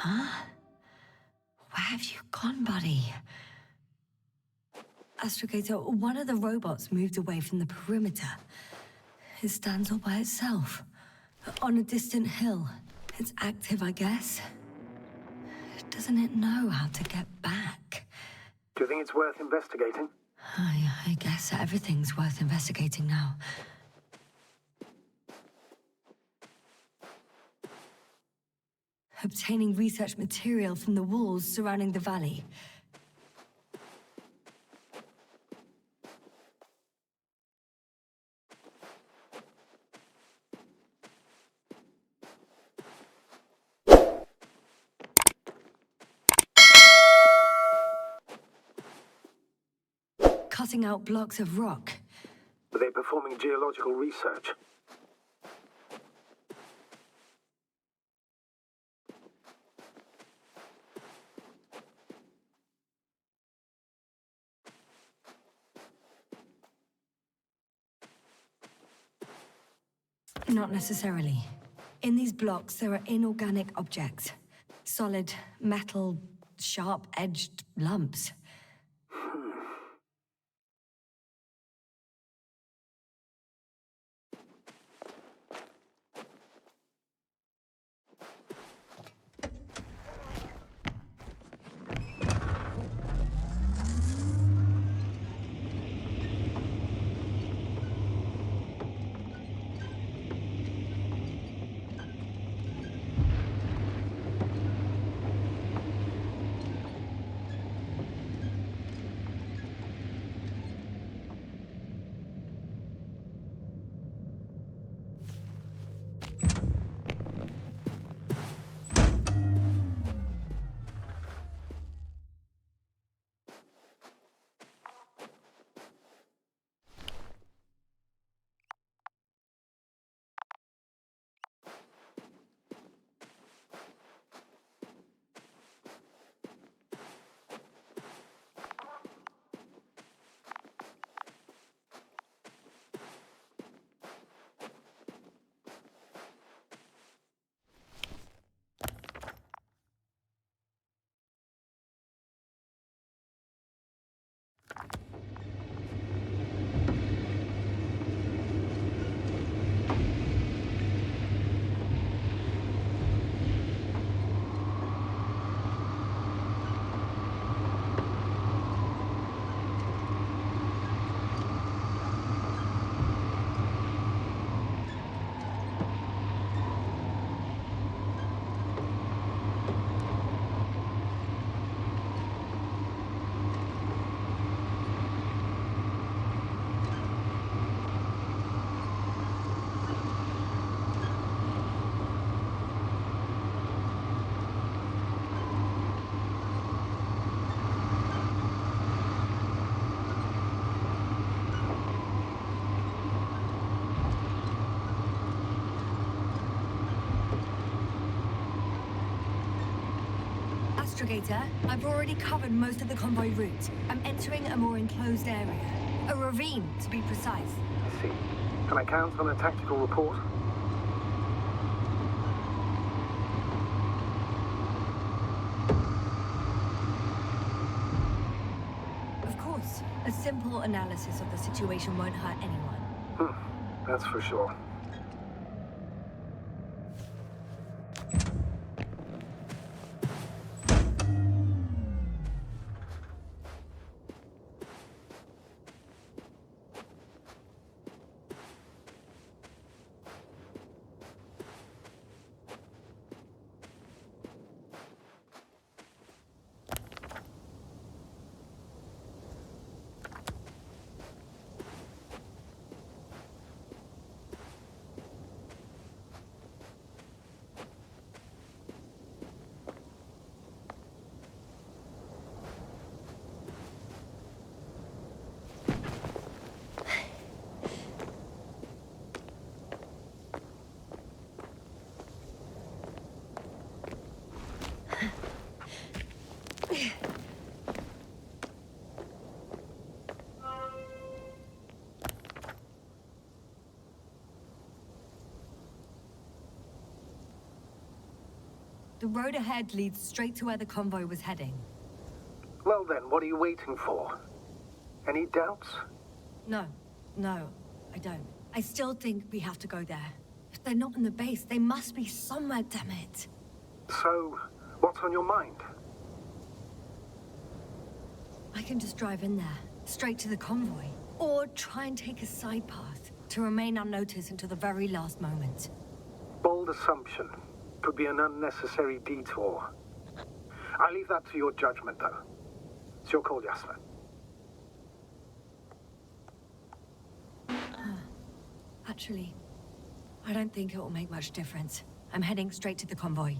Huh? Where have you gone, buddy? Astrogator, one of the robots moved away from the perimeter. It stands all by itself, on a distant hill. It's active, I guess. Doesn't it know how to get back? Do you think it's worth investigating? I guess everything's worth investigating now. Obtaining research material from the walls surrounding the valley. Cutting out blocks of rock. Are they performing geological research? Not necessarily. In these blocks, there are inorganic objects. Solid, metal, sharp-edged lumps. Astrogator, I've already covered most of the convoy route. I'm entering a more enclosed area. A ravine, to be precise. I see. Can I count on a tactical report? Of course. A simple analysis of the situation won't hurt anyone. That's for sure. The road ahead leads straight to where the convoy was heading. Well then, what are you waiting for? Any doubts? No, I don't. I still think we have to go there. If they're not in the base, they must be somewhere, damn it. So, what's on your mind? I can just drive in there, straight to the convoy. Or try and take a side path, to remain unnoticed until the very last moment. Bold assumption. Could be an unnecessary detour. I leave that to your judgment, though. It's your call, Yasna. Actually, I don't think it will make much difference. I'm heading straight to the convoy.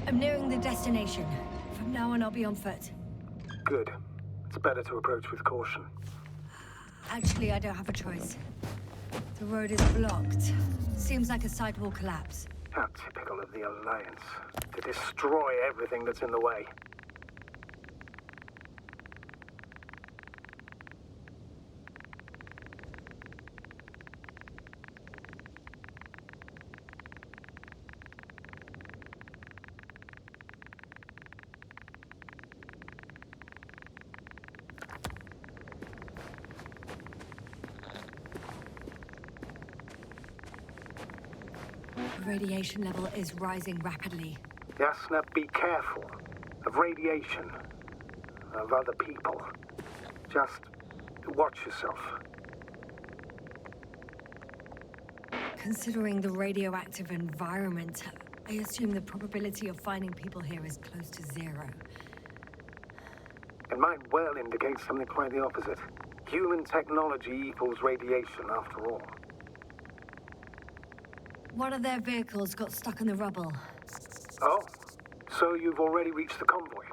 I'm nearing the destination. From now on, I'll be on foot. Good. It's better to approach with caution. Actually, I don't have a choice. The road is blocked. Seems like a site will collapse. How typical of the Alliance. To destroy everything that's in the way. The radiation level is rising rapidly. Yasna, be careful. Of radiation. Of other people. Just watch yourself. Considering the radioactive environment, I assume the probability of finding people here is close to zero. It might well indicate something quite the opposite. Human technology equals radiation, after all. One of their vehicles got stuck in the rubble. Oh, so you've already reached the convoy?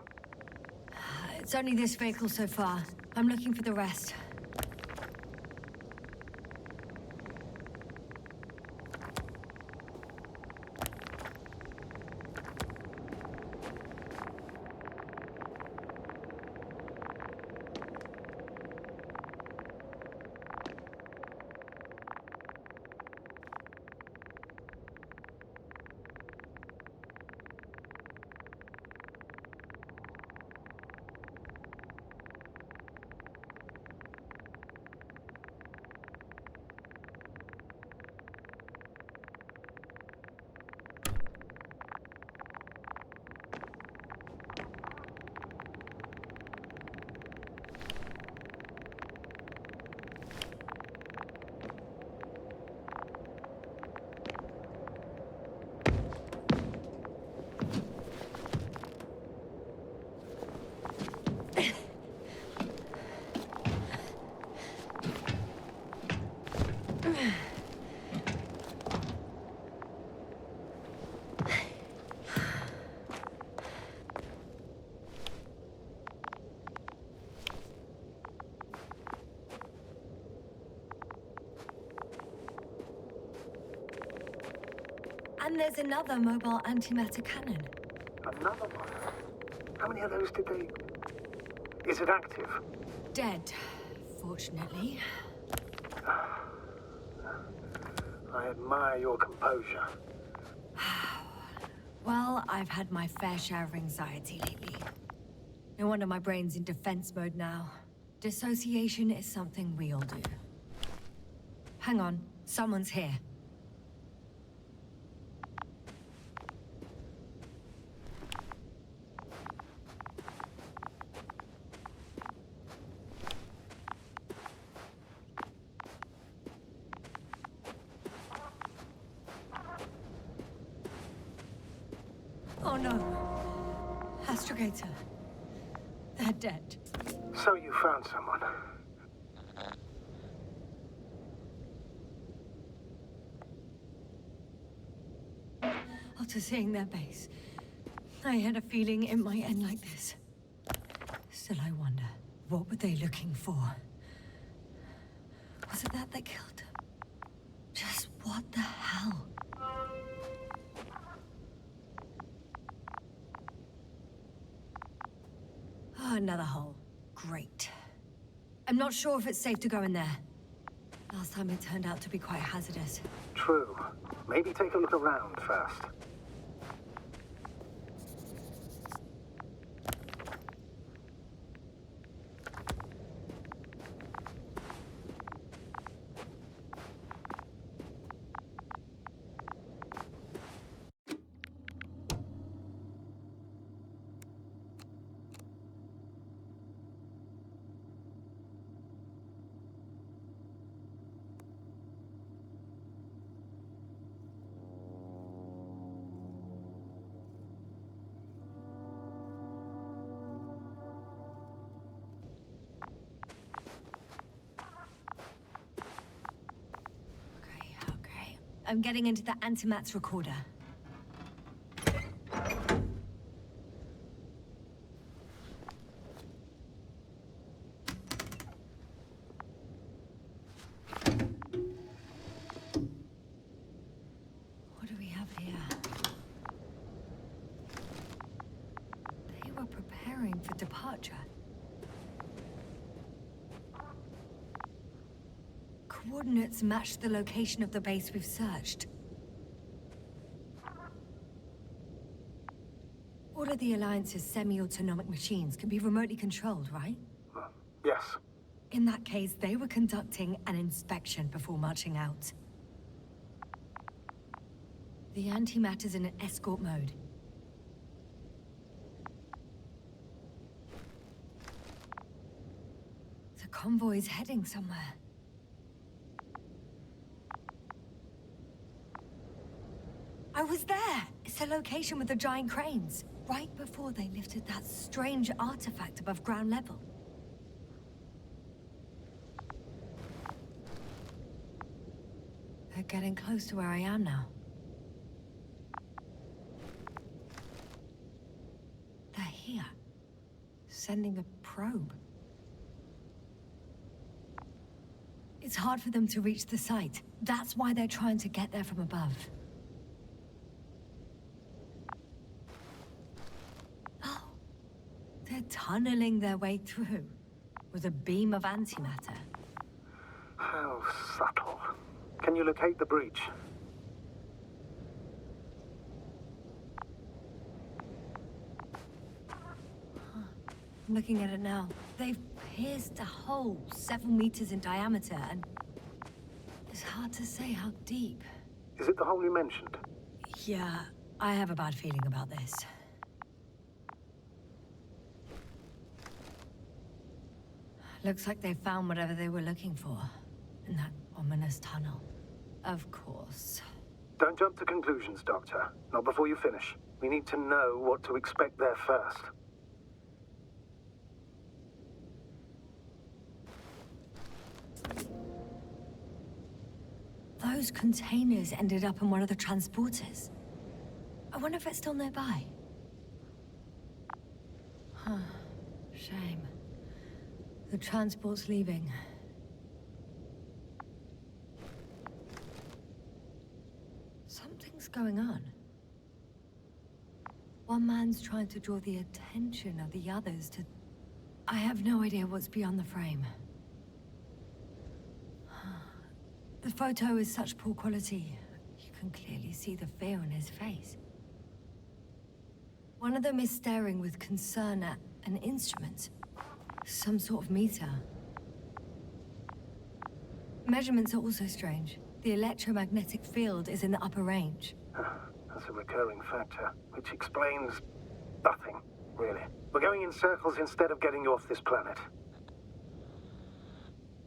It's only this vehicle so far. I'm looking for the rest. And there's another mobile antimatter cannon. Another one? How many of those did they... Is it active? Dead, fortunately. I admire your composure. Well, I've had my fair share of anxiety lately. No wonder my brain's in defense mode now. Dissociation is something we all do. Hang on, someone's here. Oh no. Astrogator. They're dead. So you found someone. After seeing their base, I had a feeling it might end like this. Still, I wonder, what were they looking for? Was it that killed them? Just what the hell? Oh, another hole. Great. I'm not sure if it's safe to go in there. Last time it turned out to be quite hazardous. True. Maybe take a look around first. Okay. I'm getting into the Antimat's recorder. What do we have here? They were preparing for departure. Coordinates match the location of the base we've searched. All of the Alliance's semi-autonomic machines can be remotely controlled, right? Yes. In that case, they were conducting an inspection before marching out. The Antimat is in an escort mode. The convoy is heading somewhere. I was there! It's the location with the giant cranes. Right before they lifted that strange artifact above ground level. They're getting close to where I am now. They're here. Sending a probe. It's hard for them to reach the site. That's why they're trying to get there from above. They're tunneling their way through with a beam of antimatter. How subtle. Can you locate the breach? I'm looking at it now. They've pierced a hole several meters in diameter, and it's hard to say how deep. Is it the hole you mentioned? Yeah, I have a bad feeling about this. Looks like they found whatever they were looking for in that ominous tunnel. Of course. Don't jump to conclusions, Doctor. Not before you finish. We need to know what to expect there first. Those containers ended up in one of the transporters. I wonder if it's still nearby. Huh. Shame. The transport's leaving. Something's going on. One man's trying to draw the attention of the others to... I have no idea what's beyond the frame. The photo is such poor quality. You can clearly see the fear on his face. One of them is staring with concern at an instrument. Some sort of meter. Measurements are also strange. The electromagnetic field is in the upper range. That's a recurring factor, which explains nothing, really. We're going in circles instead of getting you off this planet.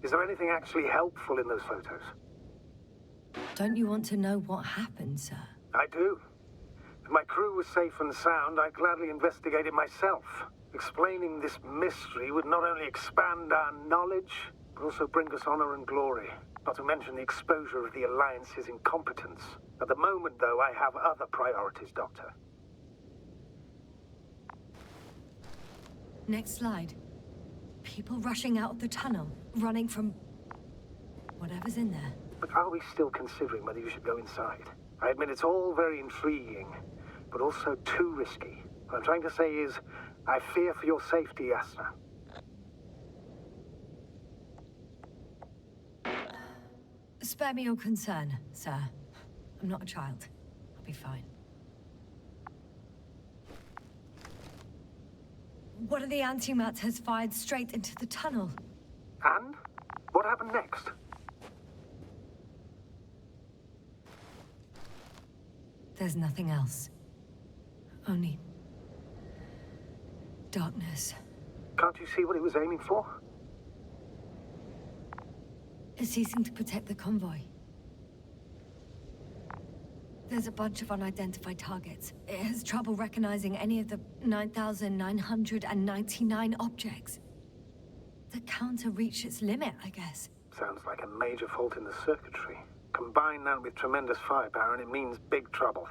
Is there anything actually helpful in those photos? Don't you want to know what happened, sir? I do. If my crew was safe and sound, I'd gladly investigate it myself. Explaining this mystery would not only expand our knowledge, but also bring us honor and glory. Not to mention the exposure of the Alliance's incompetence. At the moment, though, I have other priorities, Doctor. Next slide. People rushing out of the tunnel, running from whatever's in there. But are we still considering whether you should go inside? I admit it's all very intriguing, but also too risky. What I'm trying to say is, I fear for your safety, Yasna. Spare me your concern, sir. I'm not a child. I'll be fine. One of the Antimat has fired straight into the tunnel. And? What happened next? There's nothing else. Only darkness. Can't you see what it was aiming for? It's ceasing to protect the convoy. There's a bunch of unidentified targets. It has trouble recognizing any of the 9,999 objects. The counter reached its limit, I guess. Sounds like a major fault in the circuitry. Combine that with tremendous firepower and it means big trouble.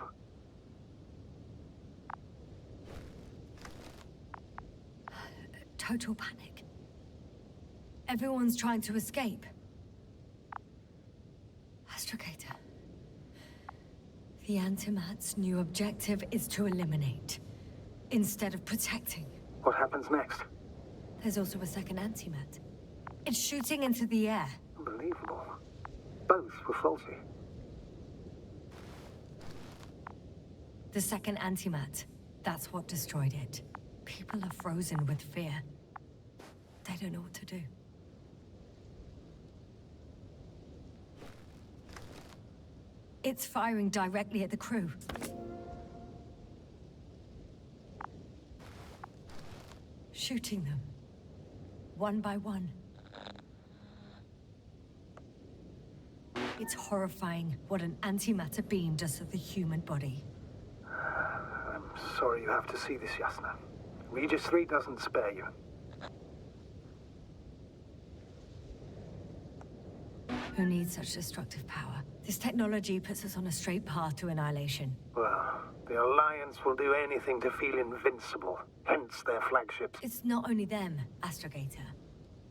Total panic. Everyone's trying to escape. Astrogator. The Antimat's new objective is to eliminate, instead of protecting. What happens next? There's also a second Antimat. It's shooting into the air. Unbelievable. Both were faulty. The second Antimat. That's what destroyed it. People are frozen with fear. They don't know what to do. It's firing directly at the crew. Shooting them. One by one. It's horrifying what an antimatter beam does to the human body. I'm sorry you have to see this, Yasna. Regis 3 doesn't spare you. Who needs such destructive power? This technology puts us on a straight path to annihilation. Well, the Alliance will do anything to feel invincible, hence their flagships. It's not only them, Astrogator.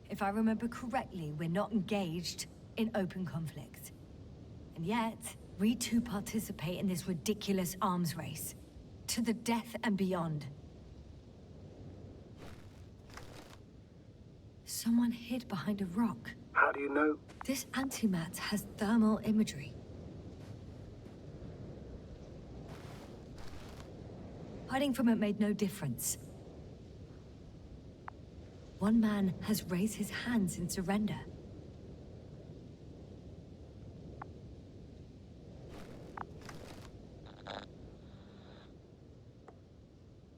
If I remember correctly, we're not engaged in open conflict. And yet, we too participate in this ridiculous arms race. To the death and beyond. Someone hid behind a rock. How do you know? This antimat has thermal imagery. Hiding from it made no difference. One man has raised his hands in surrender.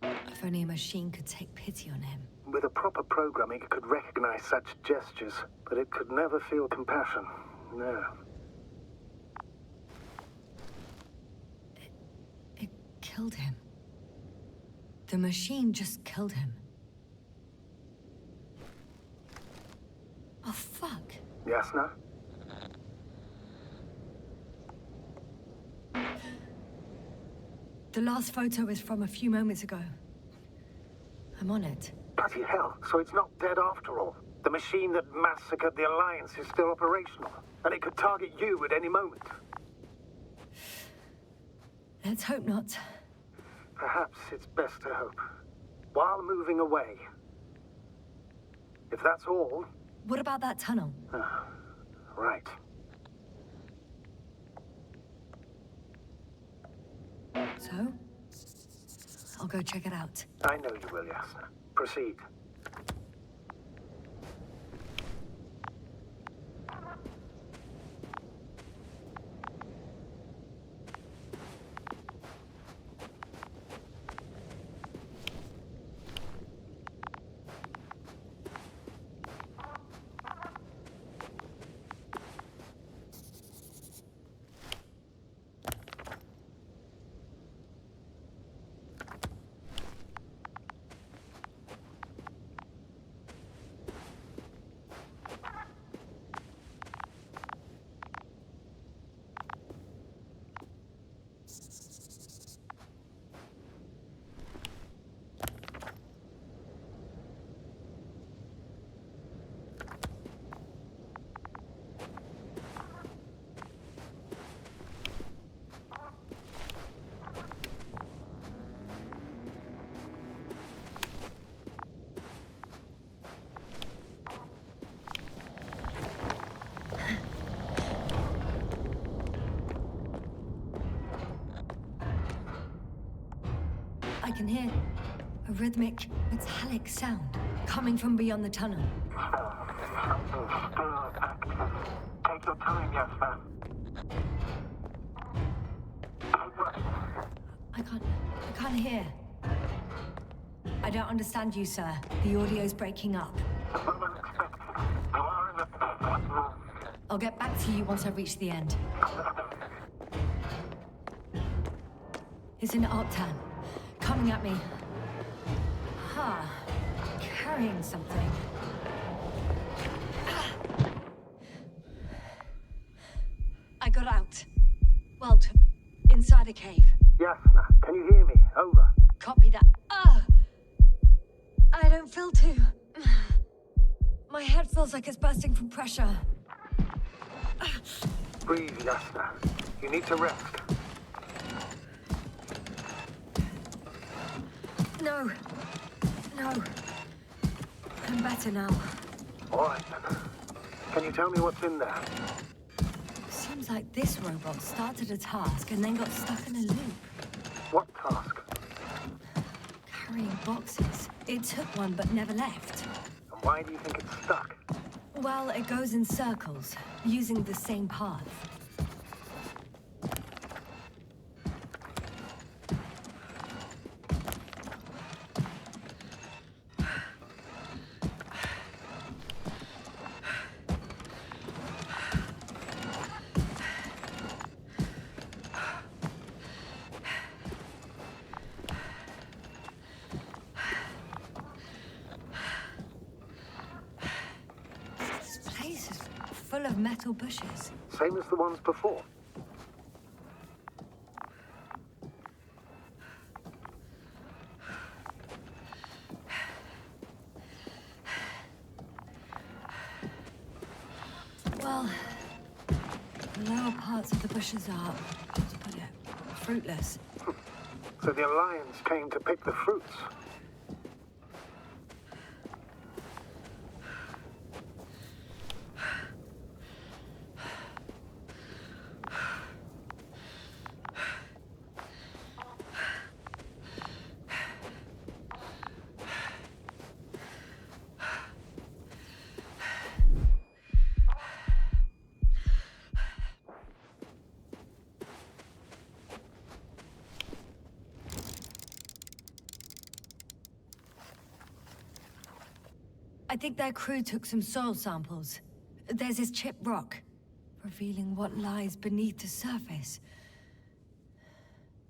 If only a machine could take pity on him. With a proper programming, it could recognize such gestures, but it could never feel compassion. No. It killed him. The machine just killed him. Oh, fuck. Yasna? The last photo is from a few moments ago. I'm on it. Bloody hell, so it's not dead after all. The machine that massacred the Alliance is still operational, and it could target you at any moment. Let's hope not. Perhaps it's best to hope. While moving away. If that's all... What about that tunnel? Right. So? I'll go check it out. I know you will, Yasna. Proceed. I can hear a rhythmic, metallic sound coming from beyond the tunnel. Something's still active. Take your time, Yasna. I can't hear. I don't understand you, sir. The audio's breaking up. I'll get back to you once I reach the end. It's an Octan. Coming at me. Huh. Carrying something. I got out. Well, inside a cave. Yasna, can you hear me? Over. Copy that. I don't feel too... My head feels like it's bursting from pressure. Breathe, Yasna. You need to rest. No. I'm better now. All right, then. Can you tell me what's in there? Seems like this robot started a task and then got stuck in a loop. What task? Carrying boxes. It took one but never left. And why do you think it's stuck? Well, it goes in circles, using the same path. Full of metal bushes. Same as the ones before. Well, the lower parts of the bushes are, how to put it, fruitless. So the Alliance came to pick the fruits. I think their crew took some soil samples. There's this chipped rock, revealing what lies beneath the surface.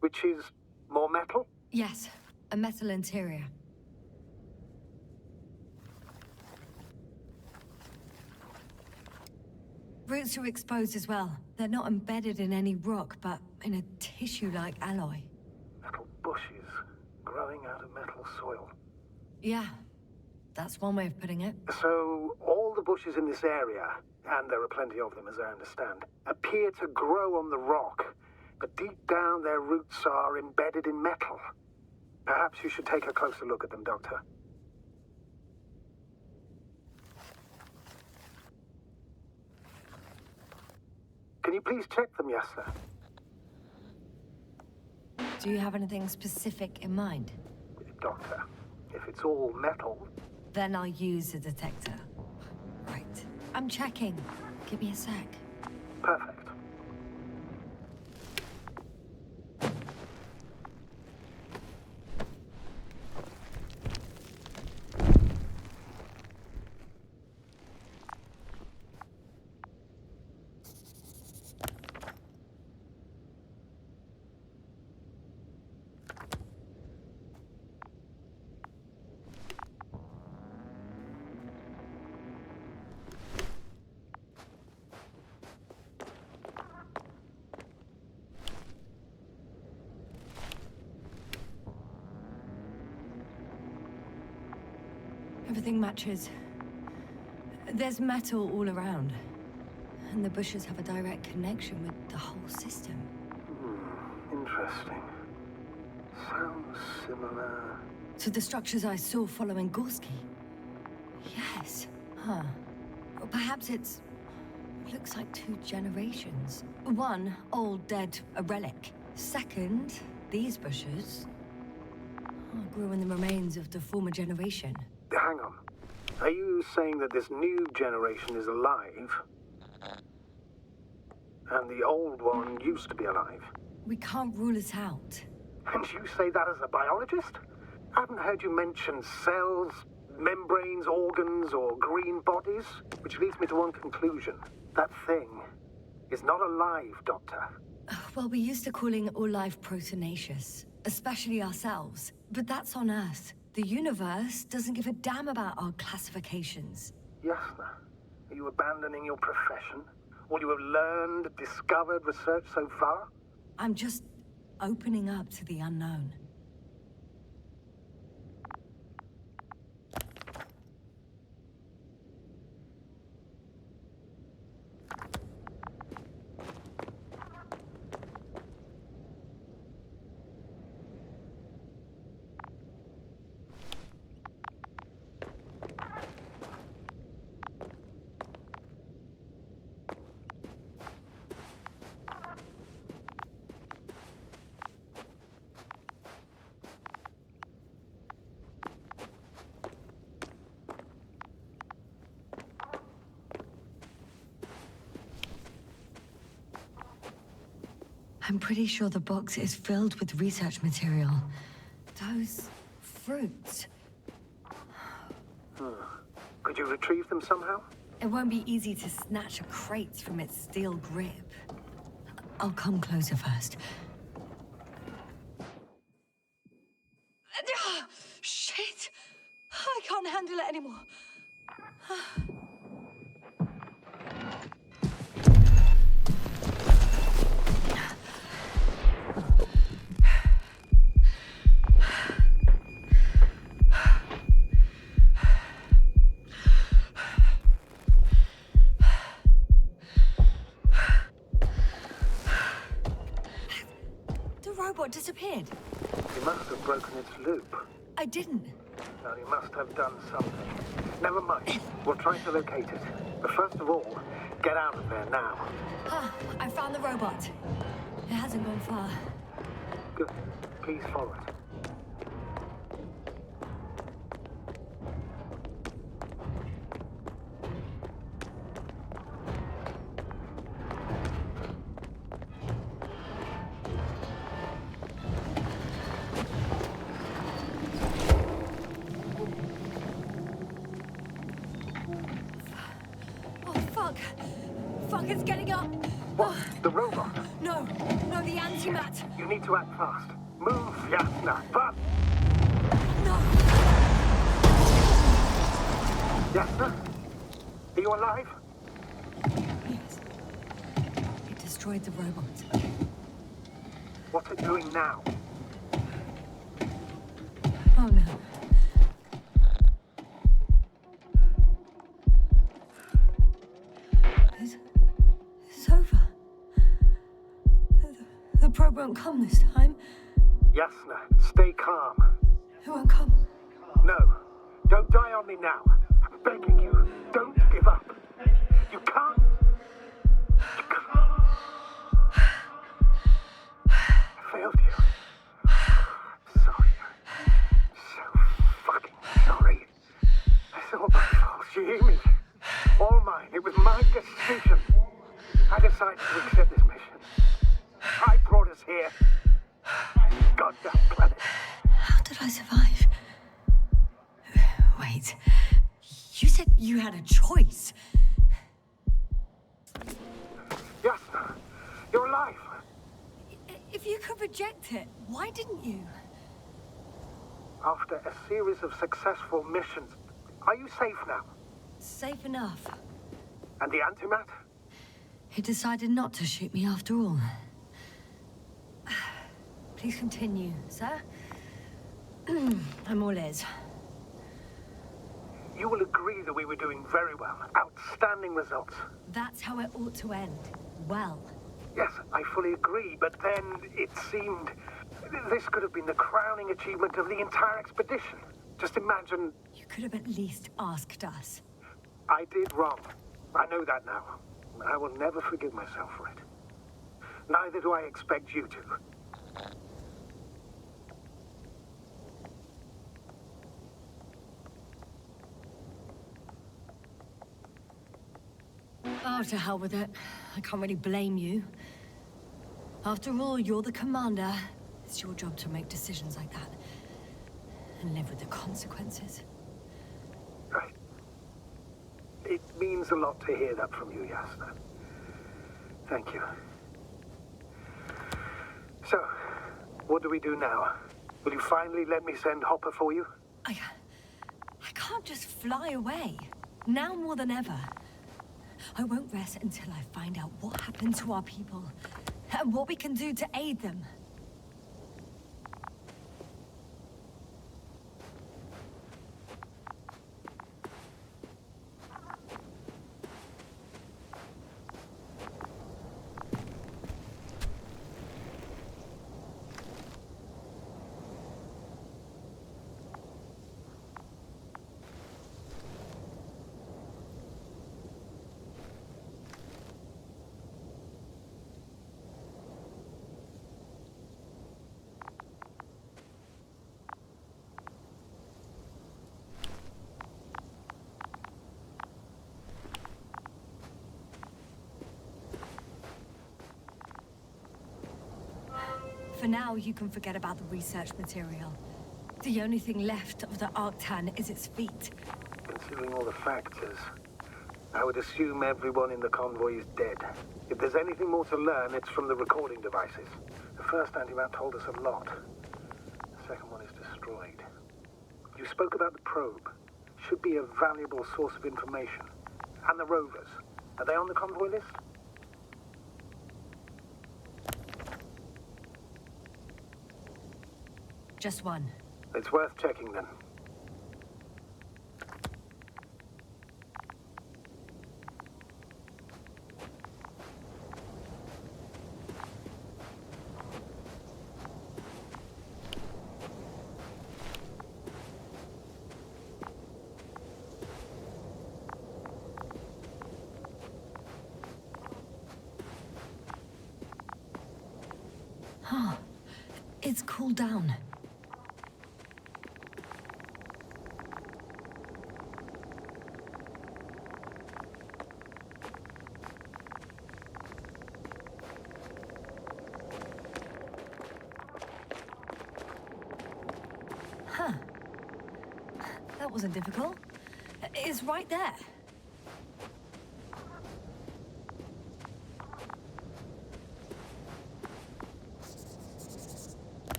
Which is more metal? Yes, a metal interior. Roots are exposed as well. They're not embedded in any rock, but in a tissue-like alloy. Metal bushes growing out of metal soil. Yeah, that's one way of putting it. So, all the bushes in this area, and there are plenty of them as I understand, appear to grow on the rock, but deep down their roots are embedded in metal. Perhaps you should take a closer look at them, Doctor. Can you please check them, Yasna? Do you have anything specific in mind? Doctor, if it's all metal... Then I'll use a detector. Right. I'm checking. Give me a sec. Perfect. Everything matches. There's metal all around. And the bushes have a direct connection with the whole system. Interesting. Sounds similar... To the structures I saw following Gorsky. Yes. Huh. Or perhaps it's... looks like 2 generations. One, old, dead, a relic. Second, these bushes... Grew in the remains of the former generation. Hang on. Are you saying that this new generation is alive? And the old one used to be alive? We can't rule it out. And you say that as a biologist? I haven't heard you mention cells, membranes, organs, or green bodies, which leads me to one conclusion. That thing is not alive, Doctor. Well, we used to calling all life proteinaceous, especially ourselves. But that's on Earth. The universe doesn't give a damn about our classifications. Yasna, are you abandoning your profession? All you have learned, discovered, researched so far? I'm just opening up to the unknown. I'm pretty sure the box is filled with research material. Those fruits. Could you retrieve them somehow? It won't be easy to snatch a crate from its steel grip. I'll come closer first. Shit! I can't handle it anymore. Robot disappeared. You must have broken its loop. I didn't. No, you must have done something. Never mind. We'll try to locate it. But first of all, get out of there now. I found the robot. It hasn't gone far. Good. Please follow it. Fuck, it's getting up. What? The robot? No, the Antimat. You need to act fast. Move, Yasna. Fast! No. Yasna? Are you alive? Yes. It destroyed the robot. What's it doing now? Oh no. It's over. The probe won't come this time. Yasna, stay calm. It won't come. No, don't die on me now. I'm begging you, don't give up. You can't. I failed you. Sorry. So fucking sorry. It's all my fault. You hear me? All mine. It was my decision. I decided to accept this mission. I brought us here. Goddamn planet. How did I survive? Wait. You said you had a choice. Yasna, you're alive. If you could reject it, why didn't you? After a series of successful missions, are you safe now? Safe enough. And the Antimat? He decided not to shoot me after all. Please continue, sir. I'm all ears. You will agree that we were doing very well. Outstanding results. That's how it ought to end. Well. Yes, I fully agree, but then it seemed this could have been the crowning achievement of the entire expedition. Just imagine... You could have at least asked us. I did wrong. I know that now. I will never forgive myself for it. Neither do I expect you to. Oh, to hell with it. I can't really blame you. After all, you're the commander. It's your job to make decisions like that. And live with the consequences. Right. It means a lot to hear that from you, Yasna. Thank you. So, what do we do now? Will you finally let me send Hopper for you? I can't just fly away. Now more than ever. I won't rest until I find out what happened to our people. And what we can do to aid them. For now, you can forget about the research material. The only thing left of the Arctan is its feet. Considering all the factors, I would assume everyone in the convoy is dead. If there's anything more to learn, it's from the recording devices. The first Antimat told us a lot. The second one is destroyed. You spoke about the probe. Should be a valuable source of information. And the rovers. Are they on the convoy list? Just one. It's worth checking then. Huh. It's cooled down. Huh. That wasn't difficult. It's right there.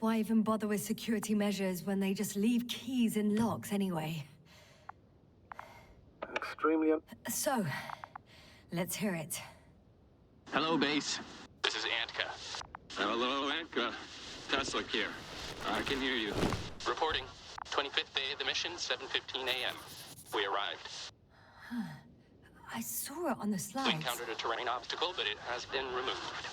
Why even bother with security measures when they just leave keys in locks anyway? Extremely So, let's hear it. Hello, base. This is Antka. Hello, Antka. Tesla here. I can hear you. Reporting. 25th day of the mission, 7:15 a.m. We arrived. I saw it on the We slides. encountered a terrain obstacle, but it has been removed.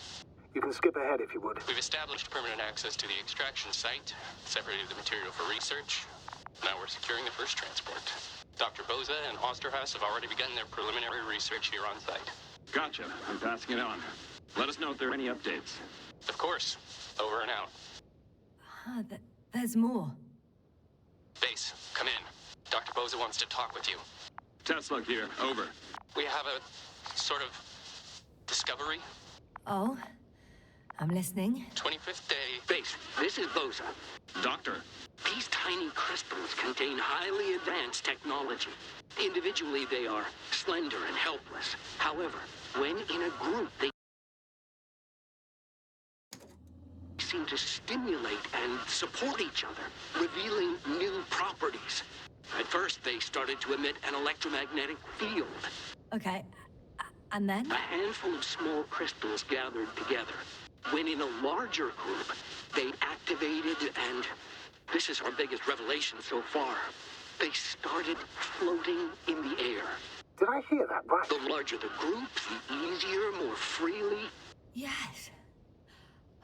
You can skip ahead if you would. We've established permanent access to the extraction site, separated the material for research. Now we're securing the first transport. Dr. Boza and Osterhaus have already begun their preliminary research here on site. Gotcha. I'm passing it on. Let us know if there are any updates. Of course. Over and out. There's more. Base, come in. Dr. Boza wants to talk with you. Tesla here. Over. We have a sort of discovery. Oh? I'm listening. 25th day. Base, this is Boza. Doctor. These tiny crystals contain highly advanced technology. Individually, they are slender and helpless. However, when in a group, they seem to stimulate and support each other, revealing new properties. At first, they started to emit an electromagnetic field. Okay. And then? A handful of small crystals gathered together. When in a larger group, they activated and... this is our biggest revelation so far. They started floating in the air. Did I hear that right? The larger the group, the easier, more freely. Yes.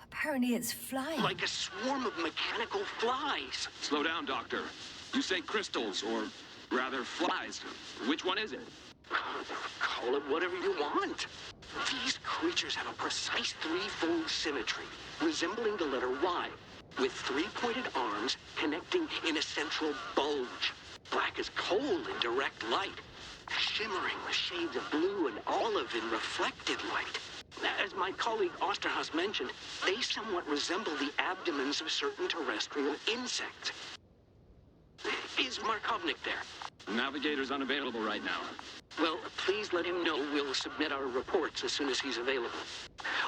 Apparently it's flying. Like a swarm of mechanical flies. Slow down, Doctor. You say crystals, or rather flies. Which one is it? Call it whatever you want. These creatures have a precise threefold symmetry, resembling the letter Y, with three-pointed arms connecting in a central bulge. Black as coal in direct light, shimmering with shades of blue and olive in reflected light. As my colleague Osterhaus mentioned, they somewhat resemble the abdomens of certain terrestrial insects. Is Markovnik there? Navigator's unavailable right now. Well, please let him know we'll submit our reports as soon as he's available.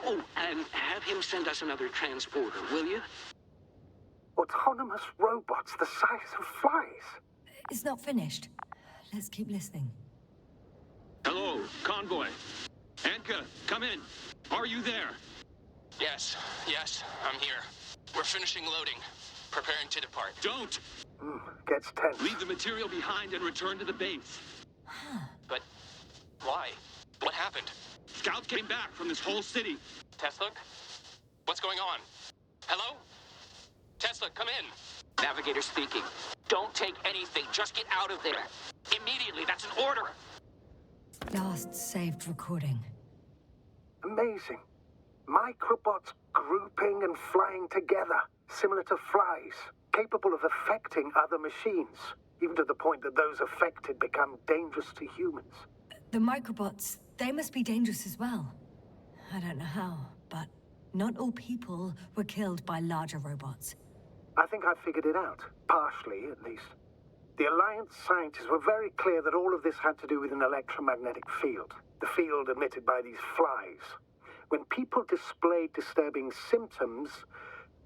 Oh, and have him send us another transporter, will you? Autonomous robots the size of flies. It's not finished. Let's keep listening. Hello, Convoy. Anka, come in. Are you there? Yes, I'm here. We're finishing loading. Preparing to depart. Don't! Gets tense. Leave the material behind and return to the base. But why? What happened? Scouts came back from this whole city. Tesla? What's going on? Hello? Tesla, come in. Navigator speaking. Don't take anything. Just get out of there. Immediately. That's an order. Last saved recording. Amazing. Microbots grouping and flying together, similar to flies, capable of affecting other machines, even to the point that those affected become dangerous to humans. The microbots, they must be dangerous as well. I don't know how, but not all people were killed by larger robots. I think I figured it out, partially at least. The Alliance scientists were very clear that all of this had to do with an electromagnetic field, the field emitted by these flies. When people displayed disturbing symptoms,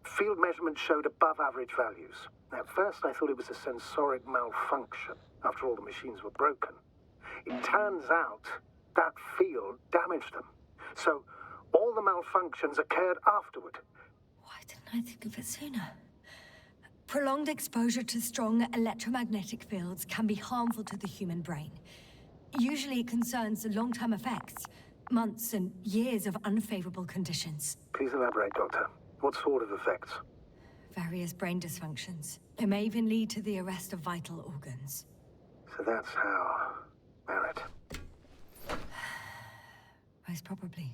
field measurements showed above average values. At first, I thought it was a sensoric malfunction. After all, the machines were broken. It turns out that field damaged them. So, all the malfunctions occurred afterward. Why didn't I think of it sooner? Prolonged exposure to strong electromagnetic fields can be harmful to the human brain. Usually it concerns the long-term effects, months and years of unfavorable conditions. Please elaborate, Doctor. What sort of effects? Various brain dysfunctions. It may even lead to the arrest of vital organs. So that's how... Marit. Most probably.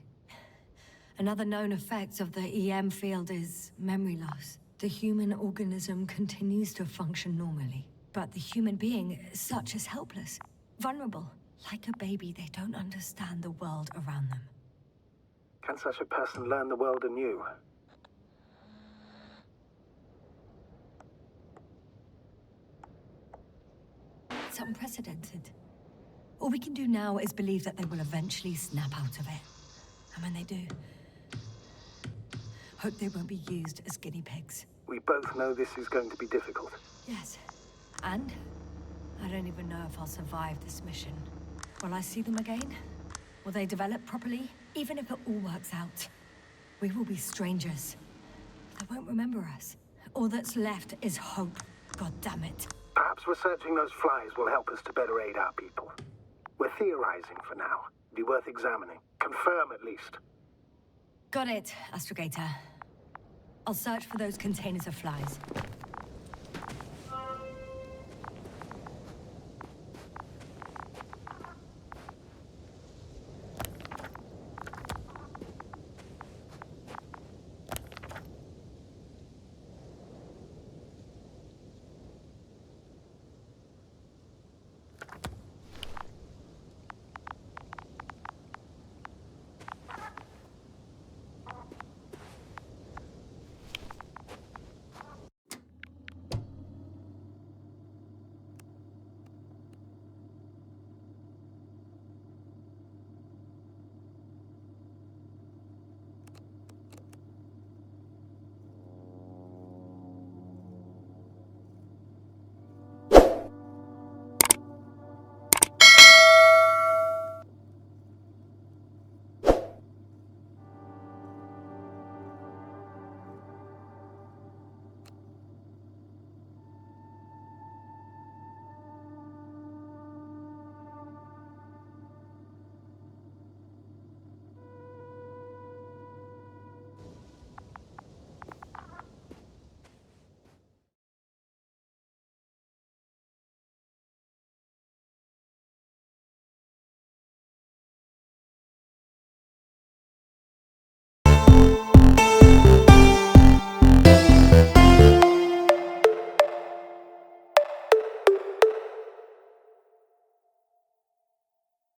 Another known effect of the EM field is memory loss. The human organism continues to function normally, but the human being as such is helpless, vulnerable. Like a baby, they don't understand the world around them. Can such a person learn the world anew? It's unprecedented. All we can do now is believe that they will eventually snap out of it. And when they do, hope they won't be used as guinea pigs. We both know this is going to be difficult. Yes. And I don't even know if I'll survive this mission. Will I see them again? Will they develop properly? Even if it all works out, we will be strangers. They won't remember us. All that's left is hope. God damn it. Perhaps researching those flies will help us to better aid our people. We're theorizing for now. Be worth examining. Confirm at least. Got it, Astrogator. I'll search for those containers of flies.